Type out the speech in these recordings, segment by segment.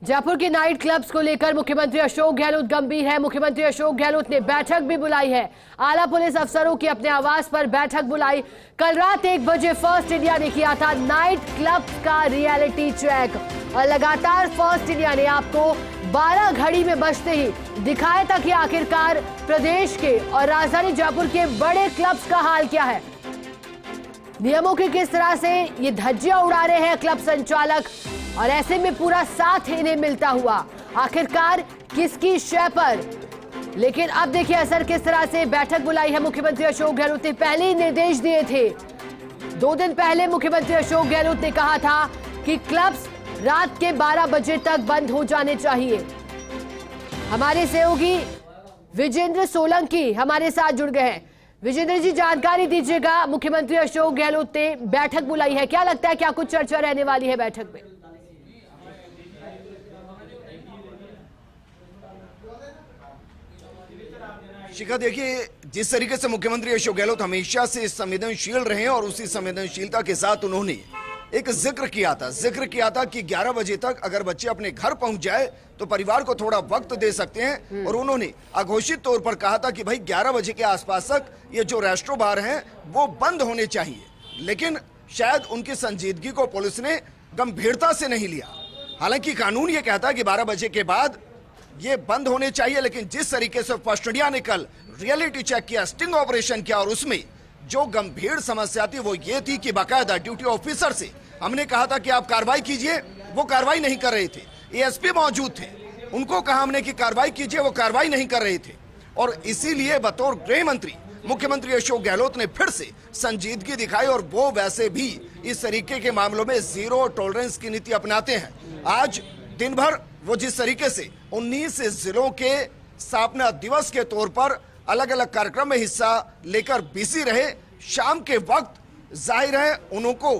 जयपुर के night clubs को लेकर मुख्यमंत्री अशोक गहलोत गंभीर है। मुख्यमंत्री अशोक गहलोत ने बैठक भी बुलाई है। आला पुलिस अफसरों की अपने आवास पर बैठक बुलाई। कल रात 1 बजे फर्स्ट इंडिया ने किया था नाइट क्लब्स का रियलिटी चेक और लगातार फर्स्ट इंडिया ने आपको 12 घड़ी में बजते ही दिखाया था कि आखिरकार प्रदेश के और राजधानी जयपुर के बड़े क्लब्स का हाल क्या है। नियमों के किस तरह से ये धज्जियां उड़ा रहे हैं क्लब संचालक और ऐसे में पूरा साथ इन्हें मिलता हुआ आखिरकार किसकी शय पर। लेकिन अब देखिए असर किस तरह से। बैठक बुलाई है मुख्यमंत्री अशोक गहलोत ने, पहले ही निर्देश दिए थे। 2 दिन पहले मुख्यमंत्री अशोक गहलोत ने कहा था कि क्लब्स रात के 12 बजे तक बंद हो जाने चाहिए। हमारे सहयोगी विजेंद्र सोलंकी हमारे साथ जुड़ गए हैं। विजेंद्र जी, जानकारी दीजिएगा, मुख्यमंत्री अशोक गहलोत ने बैठक बुलाई है, क्या लगता है क्या कुछ चर्चा रहने वाली है बैठक में? शिखा, देखिए जिस तरीके से मुख्यमंत्री अशोक गहलोत हमेशा से संवेदनशील रहे हैं और उसी संवेदनशीलता के साथ उन्होंने एक जिक्र किया था कि 11 बजे तक अगर बच्चे अपने घर पहुंच जाए तो परिवार को थोड़ा वक्त दे सकते हैं। और उन्होंने अघोषित तौर पर कहा था कि भाई 11 बजे के आसपास तक ये जो रेस्टोरेंट बार हैं वो बंद होने चाहिए। लेकिन शायद उनकी संजीदगी को पुलिस ने गंभीरता से नहीं लिया। हालांकि कानून ये कहता है कि 12 बजे के बाद ये बंद होने चाहिए, लेकिन जिस तरीके से फर्स्ट इंडिया ने कल रियलिटी चेक किया, स्टिंग ऑपरेशन किया, और उसमें जो गंभीर समस्या थी वो ये थी कि बाकायदा ड्यूटी ऑफिसर से हमने कहा था कि आप कार्रवाई कीजिए, वो कार्रवाई नहीं कर रहे थे। एएसपी मौजूद थे, उनको कहा हमने कि कार्रवाई कीजिए, वो कार्रवाई नहीं कर रहे थे। और इसीलिए बतौर गृह मंत्री मुख्यमंत्री अशोक गहलोत ने फिर से संजीदगी दिखाई और वो वैसे भी इस तरीके के मामलों में जीरो टॉलरेंस की नीति अपनाते हैं। आज दिन भर वो जिस तरीके से 19 जिलों के स्थापना दिवस के तौर पर अलग अलग कार्यक्रम में हिस्सा लेकर बिजी रहे, शाम के वक्त जाहिर है उनको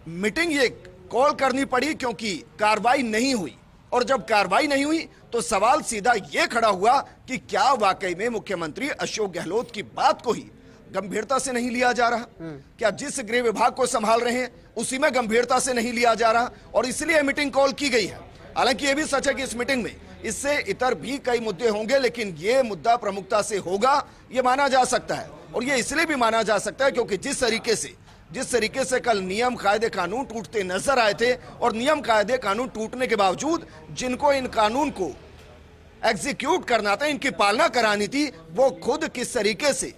मीटिंग ये कॉल करनी पड़ी क्योंकि कार्रवाई नहीं हुई। और जब कार्रवाई नहीं हुई तो सवाल सीधा ये खड़ा हुआ कि क्या वाकई में मुख्यमंत्री अशोक गहलोत की बात को ही गंभीरता से नहीं लिया जा रहा? क्या जिस गृह विभाग को संभाल रहे हैं उसी में गंभीरता से नहीं लिया जा रहा? और इसलिए मीटिंग कॉल की गई है। हालांकि यह भी सच है कि इस मीटिंग में इससे इतर भी कई मुद्दे होंगे, लेकिन यह मुद्दा प्रमुखता से होगा, यह माना जा सकता है। और यह इसलिए भी माना जा सकता है क्योंकि जिस तरीके से कल नियम कायदे कानून टूटते नजर आए थे और नियम कायदे कानून टूटने के बावजूद जिनको इन कानून को एग्जीक्यूट करना था, इनकी पालना करानी थी, वो खुद किस तरीके से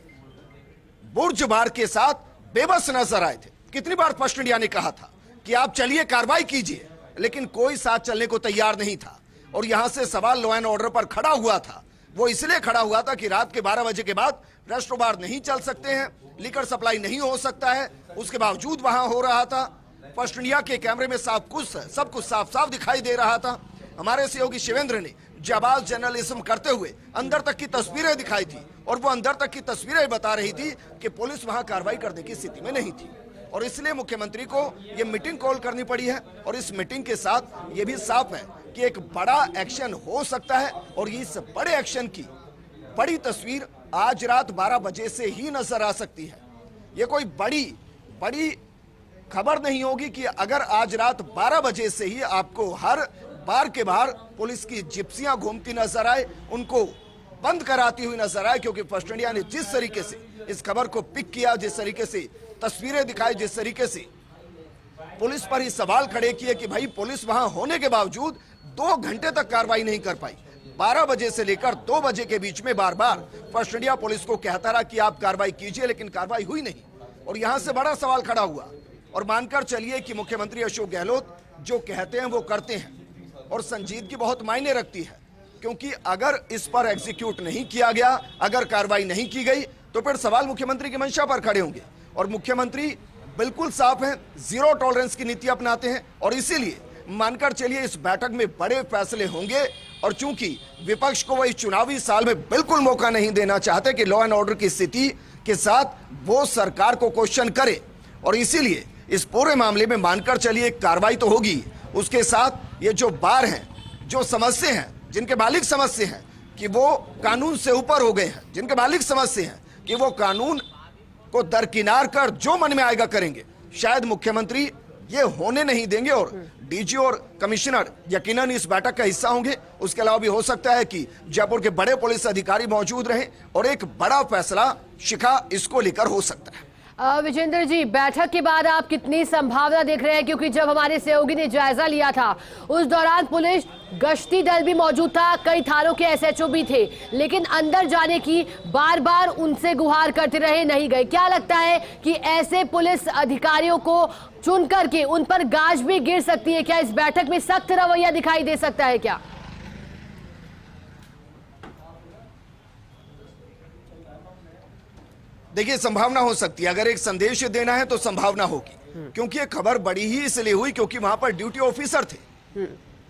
बुर्जबार के साथ बेबस नजर आए थे। कितनी बार फर्स्ट इंडिया ने कहा था कि आप चलिए कार्रवाई कीजिए, लेकिन कोई साथ चलने को तैयार नहीं था। और यहां से सवाल लॉ एंड ऑर्डर पर खड़ा हुआ था। वो इसलिए खड़ा हुआ था कि रात के 12 बजे के बाद रेस्टोरेंट बार नहीं चल सकते हैं, लिकर सप्लाई नहीं हो सकता है। उसके बावजूद वहां हो रहा था। फर्स्ट इंडिया के कैमरे में सब कुछ साफ साफ दिखाई दे रहा था। हमारे सहयोगी शिवेंद्र ने जाबाज जर्नलिज्म करते हुए अंदर तक की तस्वीरें दिखाई थी और वो अंदर तक की तस्वीरें बता रही थी कि पुलिस वहां कार्रवाई करने की स्थिति में नहीं थी। और इसलिए मुख्यमंत्री को यह मीटिंग कॉल करनी पड़ी है। और इस मीटिंग के साथ यह भी साफ है कि एक बड़ा एक्शन हो सकता है और इस बड़े एक्शन की बड़ी तस्वीर आज रात 12 बजे से ही नजर आ सकती है। यह कोई बड़ी खबर नहीं होगी कि अगर आज रात 12 बजे से ही आपको हर बार के बाहर पुलिस की जिप्सियां घूमती नजर आए, उनको बंद कराती हुई नजर आए। क्योंकि फर्स्ट इंडिया ने जिस तरीके से इस खबर को पिक किया, जिस तरीके से तस्वीरें दिखाई, जिस तरीके से पुलिस पर ही सवाल खड़े किए कि भाई पुलिस वहां होने के बावजूद 2 घंटे तक कार्रवाई नहीं कर पाई। 12 बजे से लेकर 2 बजे के बीच में बार बार फर्स्ट इंडिया पुलिस को कहता रहा कि आप कार्रवाई कीजिए, लेकिन कार्रवाई हुई नहीं। और यहां से बड़ा सवाल खड़ा हुआ। और मानकर चलिए कि मुख्यमंत्री अशोक गहलोत जो कहते हैं वो करते हैं और संजीदगी बहुत मायने रखती है। क्योंकि अगर इस पर एग्जीक्यूट नहीं किया गया, अगर कार्रवाई नहीं की गई, तो फिर सवाल मुख्यमंत्री की मंशा पर खड़े होंगे। और मुख्यमंत्री बिल्कुल साफ है, जीरो टॉलरेंस की नीति अपनाते हैं। और इसीलिए मानकर चलिए इस बैठक में बड़े फैसले होंगे। और चूंकि विपक्ष को वो इस चुनावी साल में बिल्कुल मौका नहीं देना चाहते कि लॉ एंड ऑर्डर की स्थिति के साथ वो सरकार को क्वेश्चन करे, और इसीलिए इस पूरे मामले में मानकर चलिए कार्रवाई तो होगी। उसके साथ ये जो बार हैं, जो समझते हैं, जिनके मालिक समझते हैं कि वो कानून से ऊपर हो गए हैं, जिनके मालिक समझते हैं कि वो कानून को दरकिनार कर जो मन में आएगा करेंगे, शायद मुख्यमंत्री ये होने नहीं देंगे और डीजी और कमिश्नर यकीनन इस बैठक का हिस्सा होंगे। उसके अलावा भी हो सकता है कि जयपुर के बड़े पुलिस अधिकारी मौजूद रहें और एक बड़ा फैसला शिखा इसको लेकर हो सकता है। विजेंद्र जी, बैठक के बाद आप कितनी संभावना देख रहे हैं? क्योंकि जब हमारे सहयोगी ने जायजा लिया था उस दौरान पुलिस गश्ती दल भी मौजूद था, कई थानों के एसएचओ भी थे, लेकिन अंदर जाने की बार बार उनसे गुहार करते रहे, नहीं गए। क्या लगता है कि ऐसे पुलिस अधिकारियों को चुन करके उन पर गाज भी गिर सकती है? क्या इस बैठक में सख्त रवैया दिखाई दे सकता है क्या? देखिए, संभावना हो सकती है। अगर एक संदेश देना है तो संभावना होगी, क्योंकि ये खबर बड़ी ही इसलिए हुई क्योंकि वहां पर ड्यूटी ऑफिसर थे।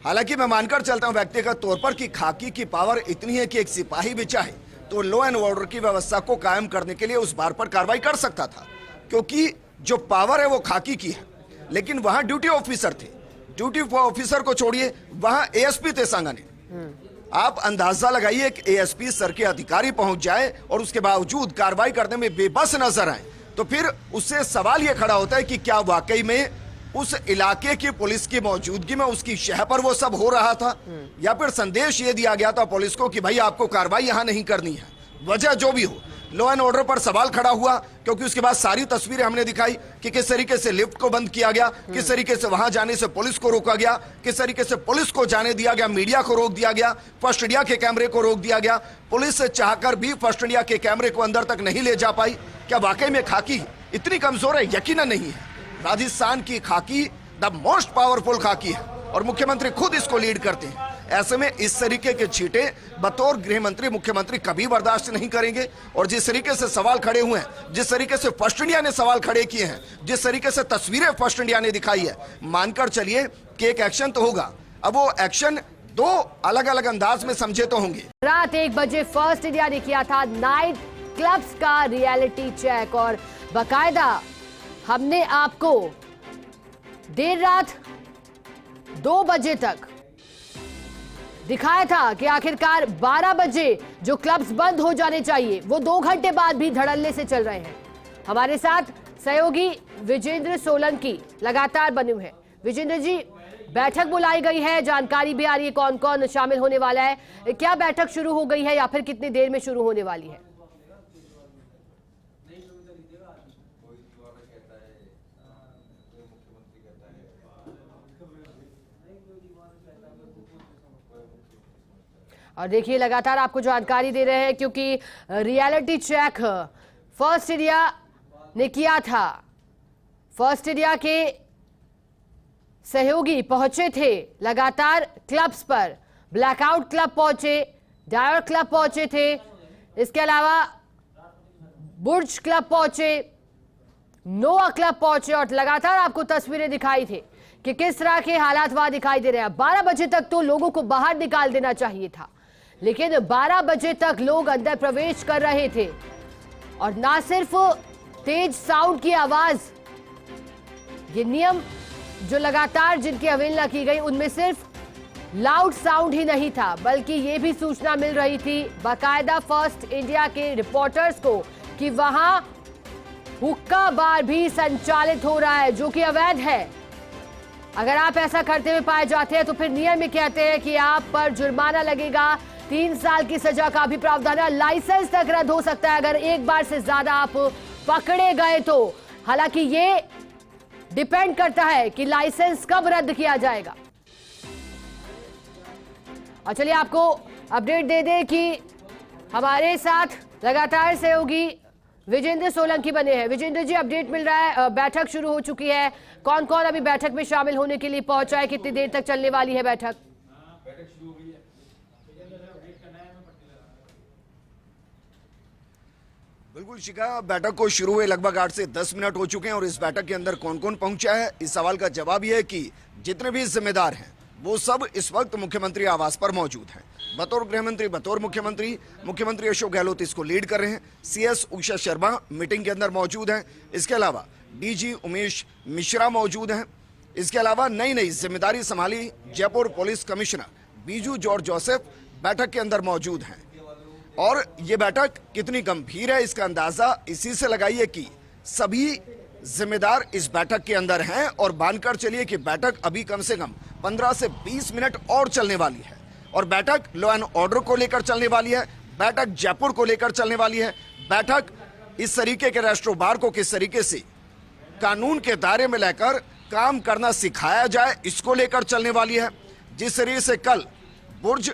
हालांकि मैं मानकर चलता हूं व्यक्तिगत तौर पर कि खाकी की पावर इतनी है कि एक सिपाही भी चाहे तो लॉ एंड ऑर्डर की व्यवस्था को कायम करने के लिए उस बार पर कार्रवाई कर सकता था, क्योंकि जो पावर है वो खाकी की है। लेकिन वहां ड्यूटी ऑफिसर थे। ड्यूटी ऑफिसर को छोड़िए, वहां एएसपी थे सांगानेर। आप अंदाजा लगाइए कि एएसपी स्तर के अधिकारी पहुंच जाए और उसके बावजूद कार्रवाई करने में बेबस नजर आए, तो फिर उससे सवाल यह खड़ा होता है कि क्या वाकई में उस इलाके की पुलिस की मौजूदगी में उसकी शह पर वो सब हो रहा था, या फिर संदेश ये दिया गया था पुलिस को कि भाई आपको कार्रवाई यहां नहीं करनी है। वजह जो भी हो, लॉ एंड ऑर्डर पर सवाल खड़ा हुआ, क्योंकि उसके बाद सारी तस्वीरें हमने दिखाई कि किस तरीके से लिफ्ट को बंद किया गया, किस तरीके से वहां जाने से पुलिस को रोका गया, किस तरीके से पुलिस को जाने दिया गया, मीडिया को रोक दिया गया, फर्स्ट इंडिया के कैमरे को रोक दिया गया। पुलिस चाहकर भी फर्स्ट इंडिया के कैमरे को अंदर तक नहीं ले जा पाई। क्या वाकई में खाकी इतनी कमजोर है? यकीनन नहीं है। राजस्थान की खाकी द मोस्ट पावरफुल खाकी है और मुख्यमंत्री खुद इसको लीड करते हैं। ऐसे में इस तरीके के छींटे बतौर गृह मंत्री मुख्यमंत्री कभी बर्दाश्त नहीं करेंगे। और जिस तरीके से सवाल खड़े हुए हैं, जिस तरीके से फर्स्ट इंडिया ने सवाल खड़े किए हैं, जिस तरीके से तस्वीरें फर्स्ट इंडिया ने दिखाई है, मानकर चलिए कि एक एक्शन तो होगा। अब वो एक्शन दो अलग अलग अंदाज में समझे तो होंगे। रात 1 बजे फर्स्ट इंडिया ने किया था नाइट क्लब्स का रियलिटी चेक और बाकायदा हमने आपको देर रात 2 बजे तक दिखाया था कि आखिरकार 12 बजे जो क्लब्स बंद हो जाने चाहिए वो 2 घंटे बाद भी धड़ल्ले से चल रहे हैं। हमारे साथ सहयोगी विजेंद्र सोलंकी लगातार बने हुए हैं। विजेंद्र जी, बैठक बुलाई गई है, जानकारी भी आ रही है कौन कौन शामिल होने वाला है। क्या बैठक शुरू हो गई है या फिर कितनी देर में शुरू होने वाली है? और देखिए, लगातार आपको जानकारी दे रहे हैं क्योंकि रियलिटी चेक फर्स्ट इंडिया ने किया था। फर्स्ट इंडिया के सहयोगी पहुंचे थे लगातार क्लब्स पर। ब्लैकआउट क्लब पहुंचे, डायर क्लब पहुंचे थे, इसके अलावा बुर्ज क्लब पहुंचे, नोआ क्लब पहुंचे और लगातार आपको तस्वीरें दिखाई थी कि किस तरह के हालात वहां दिखाई दे रहे हैं। 12 बजे तक तो लोगों को बाहर निकाल देना चाहिए था, लेकिन 12 बजे तक लोग अंदर प्रवेश कर रहे थे। और ना सिर्फ तेज साउंड की आवाज, ये नियम जो लगातार जिनकी अवहेलना की गई उनमें सिर्फ लाउड साउंड ही नहीं था, बल्कि ये भी सूचना मिल रही थी बाकायदा फर्स्ट इंडिया के रिपोर्टर्स को कि वहां हुक्का बार भी संचालित हो रहा है, जो कि अवैध है। अगर आप ऐसा करते हुए पाए जाते हैं तो फिर नियम में कहते हैं कि आप पर जुर्माना लगेगा, 3 साल की सजा का भी प्रावधान है, लाइसेंस तक रद्द हो सकता है अगर एक बार से ज्यादा आप पकड़े गए तो। हालांकि ये डिपेंड करता है कि लाइसेंस कब रद्द किया जाएगा। और चलिए आपको अपडेट दे दें कि हमारे साथ लगातार सहयोगी विजेंद्र सोलंकी बने हैं। विजेंद्र जी, अपडेट मिल रहा है, बैठक शुरू हो चुकी है। कौन कौन अभी बैठक में शामिल होने के लिए पहुंचा है? कितनी देर तक चलने वाली है बैठक? बिल्कुल शिखा, बैठक को शुरू हुए लगभग 8 से 10 मिनट हो चुके हैं और इस बैठक के अंदर कौन कौन पहुंचा है, इस सवाल का जवाब यह है कि जितने भी जिम्मेदार हैं वो सब इस वक्त मुख्यमंत्री आवास पर मौजूद हैं। बतौर गृह मंत्री, बतौर मुख्यमंत्री अशोक गहलोत इसको लीड कर रहे हैं। सीएस उषा शर्मा मीटिंग के अंदर मौजूद हैं। इसके अलावा डीजी उमेश मिश्रा मौजूद हैं। इसके अलावा नई नई जिम्मेदारी संभाली Jaipur police commissioner Biju George Joseph बैठक के अंदर मौजूद हैं। और ये बैठक कितनी गंभीर है इसका अंदाजा इसी से लगाइए कि सभी जिम्मेदार इस बैठक के अंदर हैं और मानकर चलिए कि बैठक अभी कम से कम 15 से 20 मिनट और चलने वाली है और बैठक लॉ एंड ऑर्डर को लेकर चलने वाली है, बैठक जयपुर को लेकर चलने वाली है, बैठक इस तरीके के राष्ट्रों को किस तरीके से कानून के दायरे में लेकर काम करना सिखाया जाए इसको लेकर चलने वाली है। जिस तरीके से कल बुर्ज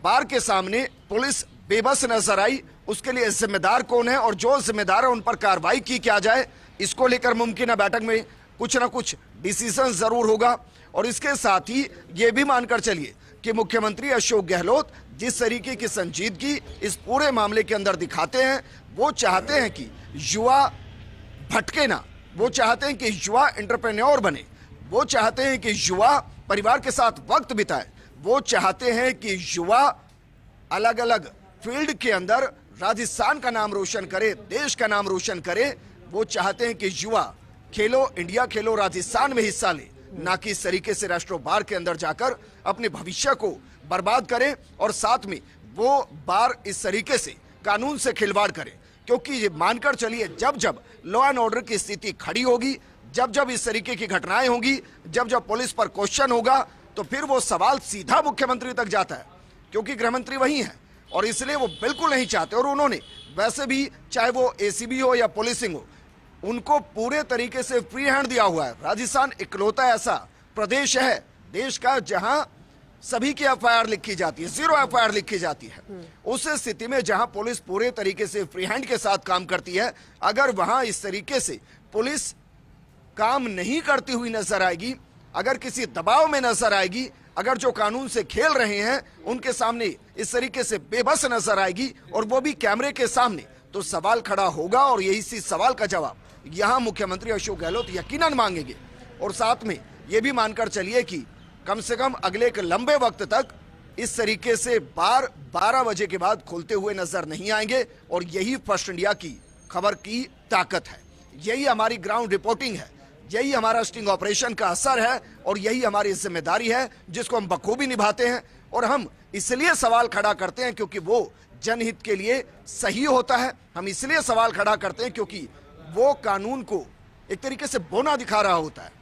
बार के सामने पुलिस बेबस नजर आई, उसके लिए जिम्मेदार कौन है और जो जिम्मेदार है उन पर कार्रवाई की क्या जाए, इसको लेकर मुमकिन है बैठक में कुछ ना कुछ डिसीजन जरूर होगा। और इसके साथ ही ये भी मानकर चलिए कि मुख्यमंत्री अशोक गहलोत जिस तरीके की संजीदगी इस पूरे मामले के अंदर दिखाते हैं, वो चाहते हैं कि युवा भटके ना, वो चाहते हैं कि युवा एंटरप्रेन्योर बने, वो चाहते हैं कि युवा परिवार के साथ वक्त बिताए, वो चाहते हैं कि युवा अलग अलग फील्ड के अंदर राजस्थान का नाम रोशन करे, देश का नाम रोशन करे। वो चाहते हैं कि युवा खेलो इंडिया, खेलो राजस्थान में हिस्सा ले, ना कि इस तरीके से राष्ट्रों बार के अंदर जाकर अपने भविष्य को बर्बाद करे और साथ में वो बार इस तरीके से कानून से खिलवाड़ करे। क्योंकि ये मानकर चलिए जब जब लॉ एंड ऑर्डर की स्थिति खड़ी होगी, जब जब इस तरीके की घटनाएं होंगी, जब जब पुलिस पर क्वेश्चन होगा, तो फिर वो सवाल सीधा मुख्यमंत्री तक जाता है, क्योंकि गृहमंत्री वही है और इसलिए वो बिल्कुल नहीं चाहते। और उन्होंने वैसे भी चाहे वो एसीबी हो या पुलिसिंग हो, उनको पूरे तरीके से फ्री हैंड दिया हुआ है। राजस्थान इकलौता ऐसा प्रदेश है देश का जहां सभी की एफआईआर लिखी जाती है, 0 एफआईआर लिखी जाती है। उस स्थिति में जहां पुलिस पूरे तरीके से फ्री हैंड के साथ काम करती है, अगर वहां इस तरीके से पुलिस काम नहीं करती हुई नजर आएगी, अगर किसी दबाव में नजर आएगी, अगर जो कानून से खेल रहे हैं उनके सामने इस तरीके से बेबस नजर आएगी और वो भी कैमरे के सामने, तो सवाल खड़ा होगा और यही सी सवाल का जवाब यहां मुख्यमंत्री अशोक गहलोत यकीनन मांगेंगे। और साथ में ये भी मानकर चलिए कि कम से कम अगले एक लंबे वक्त तक इस तरीके से बार 12 बजे के बाद खुलते हुए नजर नहीं आएंगे। और यही फर्स्ट इंडिया की खबर की ताकत है, यही हमारी ग्राउंड रिपोर्टिंग है, यही हमारा स्टिंग ऑपरेशन का असर है और यही हमारी जिम्मेदारी है जिसको हम बखूबी निभाते हैं। और हम इसलिए सवाल खड़ा करते हैं क्योंकि वो जनहित के लिए सही होता है। हम इसलिए सवाल खड़ा करते हैं क्योंकि वो कानून को एक तरीके से बोना दिखा रहा होता है।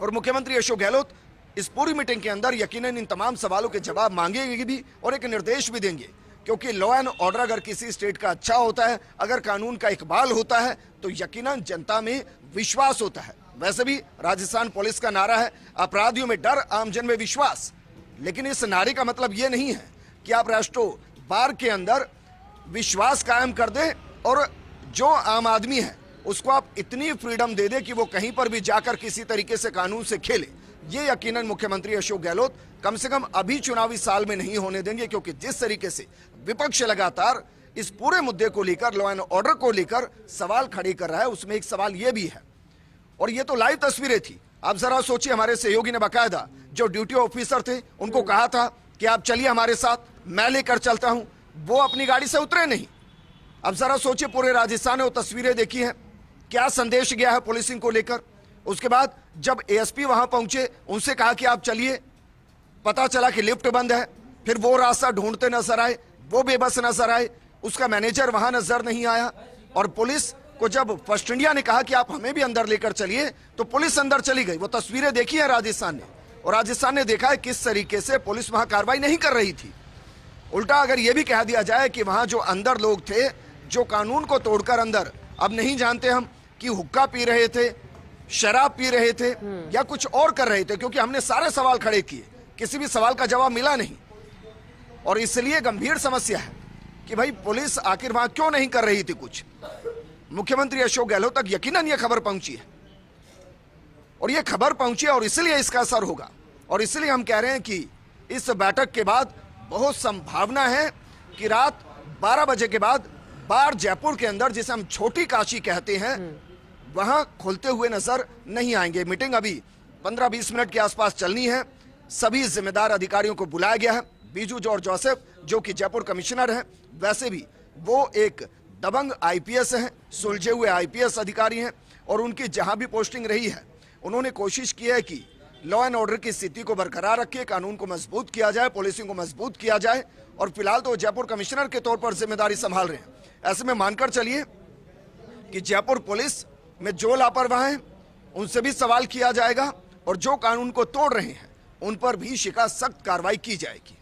और मुख्यमंत्री अशोक गहलोत इस पूरी मीटिंग के अंदर यकीनन इन तमाम सवालों के जवाब मांगेंगे भी और एक निर्देश भी देंगे, क्योंकि लॉ एंड ऑर्डर अगर किसी स्टेट का अच्छा होता है, अगर कानून का इकबाल होता है, तो यकीनन जनता में विश्वास होता है। वैसे भी राजस्थान पुलिस का नारा है, अपराधियों में डर, आमजन में विश्वास। लेकिन इस नारे का मतलब यह नहीं है कि आप राष्ट्रों बार के अंदर विश्वास कायम कर दें और जो आम आदमी है उसको आप इतनी फ्रीडम दे दें कि वो कहीं पर भी जाकर किसी तरीके से कानून से खेले। ये यकीनन मुख्यमंत्री अशोक गहलोत कम से कम अभी चुनावी साल में नहीं होने देंगे, क्योंकि जिस तरीके से विपक्ष लगातार इस पूरे मुद्दे को लेकर, लॉ एंड ऑर्डर को लेकर सवाल खड़े कर रहा है, उसमें एक सवाल यह भी है। और ये तो लाइव तस्वीरें थी, आप जरा सोचिए, हमारे सहयोगी ने बाकायदा जो ड्यूटी ऑफिसर थे उनको कहा था कि आप चलिए हमारे साथ, मैं लेकर चलता हूं, वो अपनी गाड़ी से उतरे नहीं। अब जरा सोचिए, पूरे राजस्थान ने वो तस्वीरें देखी हैं, क्या संदेश गया है पुलिसिंग को लेकर। उसके बाद जब एएसपी वहां पहुंचे, उनसे कहा कि आप चलिए, पता चला कि लिफ्ट बंद है, फिर वो रास्ता ढूंढते नजर आए, वो बेबस नजर आए, उसका मैनेजर वहां नजर नहीं आया। और पुलिस को जब फर्स्ट इंडिया ने कहा कि आप हमें भी अंदर लेकर चलिए, तो पुलिस अंदर चली गई। वो तस्वीरें देखी है राजस्थान ने, और राजस्थान ने देखा है किस तरीके से पुलिस वहां कार्रवाई नहीं कर रही थी। उल्टा अगर यह भी कह दिया जाए कि वहां जो अंदर लोग थे, जो कानून को तोड़कर अंदर, अब नहीं जानते हम कि हुक्का पी रहे थे, शराब पी रहे थे या कुछ और कर रहे थे, क्योंकि हमने सारे सवाल खड़े किए, किसी भी सवाल का जवाब मिला नहीं। और इसलिए गंभीर समस्या है कि भाई पुलिस आखिर वहां क्यों नहीं कर रही थी कुछ। मुख्यमंत्री अशोक गहलोत तक यकीनन यह खबर पहुंची है, और यह खबर पहुंची है और इसलिए इसका असर होगा। और इसलिए हम कह रहे हैं कि इस बैठक के बाद बहुत संभावना है कि रात 12 बजे के बाद बार जयपुर के अंदर, जिसे हम छोटी काशी कहते हैं, वहां खुलते हुए नजर नहीं आएंगे। मीटिंग अभी 15-20 मिनट के आसपास चलनी है। सभी जिम्मेदार अधिकारियों को बुलाया गया है। बीजू जॉर्ज जोसेफ जो कि जयपुर कमिश्नर है, वैसे भी वो एक दबंग आईपीएस हैं, सुलझे हुए आईपीएस अधिकारी हैं, और उनकी जहां भी पोस्टिंग रही है उन्होंने कोशिश की है कि लॉ एंड ऑर्डर की स्थिति को बरकरार रखे, कानून को मजबूत किया जाए, पुलिसिंग को मजबूत किया जाए। और फिलहाल तो जयपुर कमिश्नर के तौर पर जिम्मेदारी संभाल रहे हैं। ऐसे में मानकर चलिए कि जयपुर पुलिस में जो लापरवाह हैं उनसे भी सवाल किया जाएगा और जो कानून को तोड़ रहे हैं उन पर भी शिका सख्त कार्रवाई की जाएगी।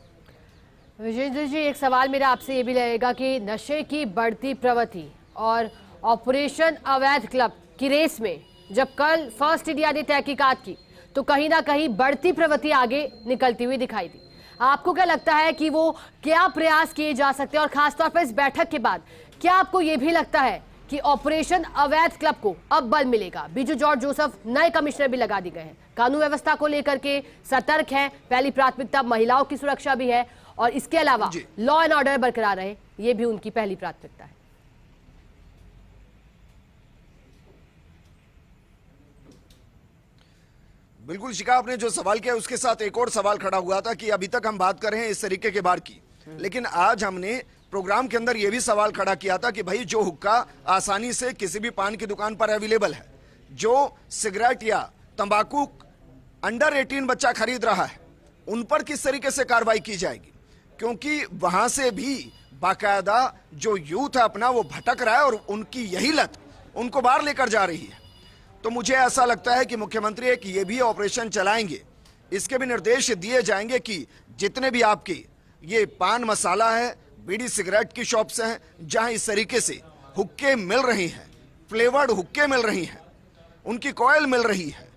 विजेंद्र जी, एक सवाल मेरा आपसे ये भी रहेगा कि नशे की बढ़ती प्रवृत्ति और ऑपरेशन अवैध क्लब की रेस में जब कल फर्स्ट इंडिया ने तहकीकात की तो कहीं ना कहीं बढ़ती प्रवृत्ति आगे निकलती हुई दिखाई दी। आपको क्या लगता है कि वो क्या प्रयास किए जा सकते हैं, और खासतौर पर इस बैठक के बाद क्या आपको ये भी लगता है कि ऑपरेशन अवैध क्लब को अब बल मिलेगा? बीजू जॉर्ज जोसेफ नए कमिश्नर भी लगा दिए गए हैं, कानून व्यवस्था को लेकर के सतर्क हैं, पहली प्राथमिकता महिलाओं की सुरक्षा भी है और इसके अलावा लॉ एंड ऑर्डर बरकरार रहे, ये भी उनकी पहली प्राथमिकता है। बिल्कुल शिका, आपने जो सवाल किया उसके साथ एक और सवाल खड़ा हुआ था कि अभी तक हम बात कर रहे हैं इस तरीके के बार की, लेकिन आज हमने प्रोग्राम के अंदर यह भी सवाल खड़ा किया था कि भाई जो हुक्का आसानी से किसी भी पान की दुकान पर अवेलेबल है, जो सिगरेट या तंबाकू अंडर 18 बच्चा खरीद रहा है, उन पर किस तरीके से कार्रवाई की जाएगी? क्योंकि वहां से भी बाकायदा जो यूथ है अपना वो भटक रहा है और उनकी यही लत उनको बाहर लेकर जा रही है। तो मुझे ऐसा लगता है कि मुख्यमंत्री एक ये भी ऑपरेशन चलाएंगे, इसके भी निर्देश दिए जाएंगे कि जितने भी आपके ये पान मसाला है, बीड़ी सिगरेट की शॉप्स हैं जहां इस तरीके से हुक्के मिल रही हैं, फ्लेवर्ड हुक्के मिल रही हैं, उनकी कॉयल मिल रही है,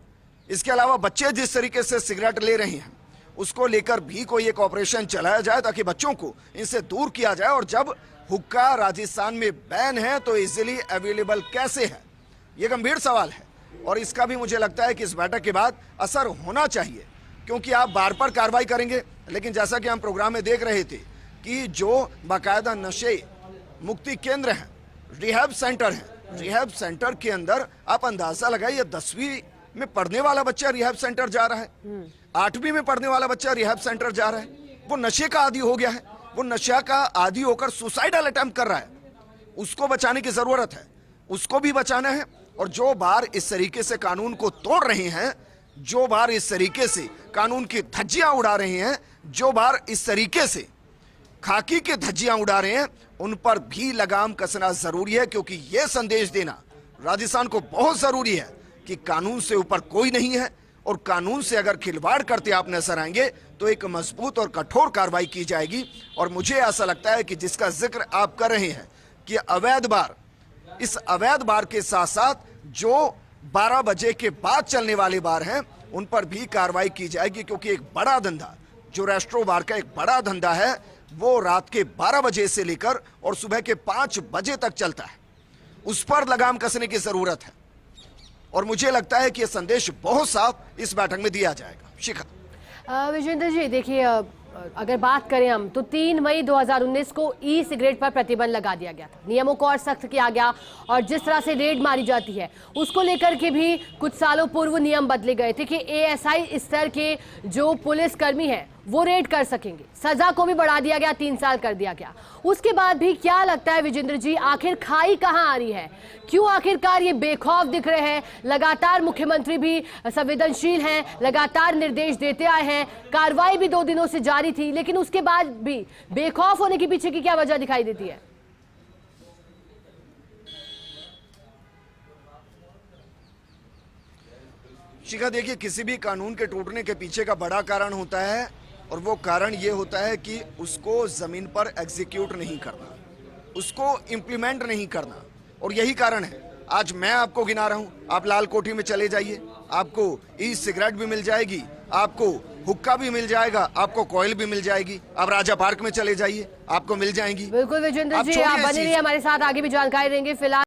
इसके अलावा बच्चे जिस तरीके से सिगरेट ले रहे हैं उसको लेकर भी कोई एक ऑपरेशन चलाया जाए ताकि बच्चों को इनसे दूर किया जाए। और जब हुक्का राजस्थान में बैन है तो इजीली अवेलेबल कैसे है, ये गंभीर सवाल है और इसका भी मुझे लगता है कि इस बैठक के बाद असर होना चाहिए, क्योंकि आप बार पर कार्रवाई करेंगे, लेकिन जैसा कि हम प्रोग्राम में देख रहे थे कि जो बाकायदा नशे मुक्ति केंद्र हैं, रिहैब सेंटर हैं, रिहैब सेंटर के अंदर आप अंदाजा लगाइए 10वीं में पढ़ने वाला बच्चा रिहैब सेंटर जा रहा है, 8वीं में पढ़ने वाला बच्चा रिहैब सेंटर जा रहा है, वो नशे का आदी हो गया है, वो नशा का आदी होकर सुसाइडल अटेम्प्ट कर रहा है। उसको बचाने की जरूरत है, उसको भी बचाना है। और जो बार इस तरीके से कानून को तोड़ रहे हैं, जो बार इस तरीके से कानून की धज्जियां उड़ा रहे हैं, जो बार इस तरीके से खाकी की धज्जियां उड़ा रहे हैं, उन पर भी लगाम कसना जरूरी है, क्योंकि यह संदेश देना राजस्थान को बहुत जरूरी है कि कानून से ऊपर कोई नहीं है और कानून से अगर खिलवाड़ करते आप नजर आएंगे तो एक मजबूत और कठोर कार्रवाई की जाएगी। और मुझे ऐसा लगता है कि जिसका जिक्र आप कर रहे हैं कि अवैध बार, इस अवैध बार के साथ साथ जो 12 बजे के बाद चलने वाले बार हैं उन पर भी कार्रवाई की जाएगी, क्योंकि एक बड़ा धंधा जो रेस्ट्रो बार का एक बड़ा धंधा है वो रात के 12 बजे से लेकर और सुबह के 5 बजे तक चलता है, उस पर लगाम कसने की जरूरत है। और मुझे लगता है कि यह संदेश बहुत साफ इस बैठक में दिया जाएगा। शिखा। विजेंद्र जी, देखिए अगर बात करें हम तो 3 मई 2019 को ई सिगरेट पर प्रतिबंध लगा दिया गया था, नियमों को और सख्त किया गया और जिस तरह से रेड मारी जाती है उसको लेकर के भी कुछ सालों पूर्व नियम बदले गए थे कि एएसआई स्तर के जो पुलिसकर्मी हैं वो रेड कर सकेंगे, सजा को भी बढ़ा दिया गया, 3 साल कर दिया गया। उसके बाद भी क्या लगता है विजेंद्र जी, आखिर खाई कहां आ रही है? क्यों आखिरकार ये बेखौफ दिख रहे हैं? लगातार मुख्यमंत्री भी संवेदनशील हैं, लगातार निर्देश देते आए हैं, कार्रवाई भी 2 दिनों से जारी थी, लेकिन उसके बाद भी बेखौफ होने के पीछे की क्या वजह दिखाई देती है? शिखा, देखिए किसी भी कानून के टूटने के पीछे का बड़ा कारण होता है और वो कारण ये होता है कि उसको जमीन पर एग्जीक्यूट नहीं करना, उसको इंप्लीमेंट नहीं करना। और यही कारण है आज मैं आपको गिना रहा हूं, आप लाल कोठी में चले जाइए, आपको ई सिगरेट भी मिल जाएगी, आपको हुक्का भी मिल जाएगा, आपको कॉयल भी मिल जाएगी, आप राजा पार्क में चले जाइए आपको मिल जाएंगी। बिल्कुल विजेंद्र जी, आप बने रहिए हमारे साथ, आगे भी जानकारी देंगे। फिलहाल